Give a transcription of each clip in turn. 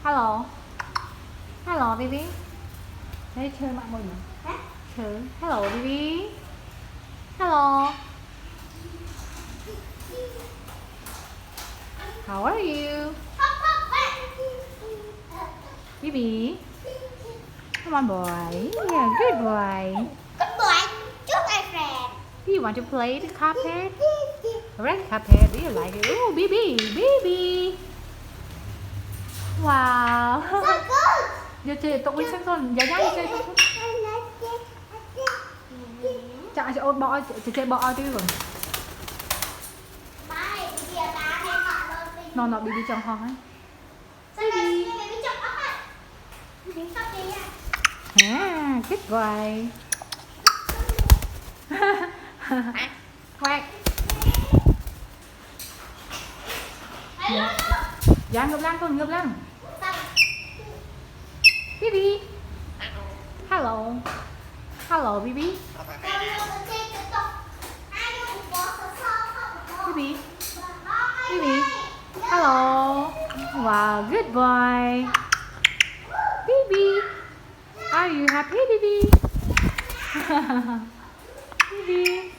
Hello. Hello, baby. Đấy, chơi mạng môi nhỉ? Chơi. Hello, baby. Hello. How are you? Baby. Come on, boy. Yeah, good boy. Good boy. Chúc my friend. Do you want to play the carpet? Red carpet. Do you like it? Oh, baby, baby. Wow. So good. Giờ chơi tụng đi xem con. Giờ nhá, chơi tụng. Chả chơi ôn bọ, chơi bọ chứ rồi. Nó bị trong ho ấy. Baby. À, good boy. Quack. Dạ, ngược lăng con, ngược lăng. Bibi. Hello. Hello, Bibi. Bibi. Bibi. Hello. Wow, good boy. Bibi. Are you happy, Bibi? Bibi.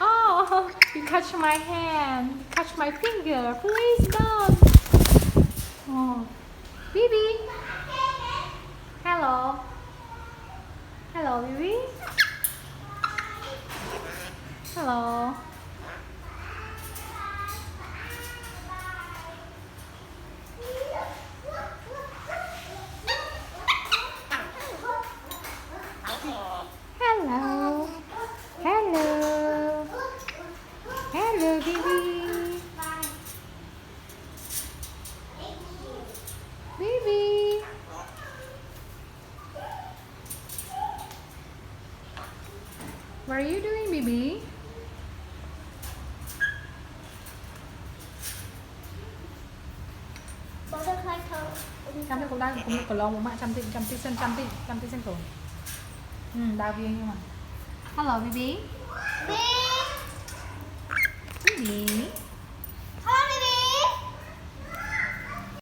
Oh, you touch my hand. You touch my finger. Please don't. Oh. Bibi. Hello. Hello, Bibi. Hello. Hello. Hello. Hello, Bibi. Bibi. What are you doing, Bibi? Chăm cái cổ đang cũng cổ lông một mạng chăm tí sen cổ. Đau viên nhưng mà. Hello, Bibi. Bibi.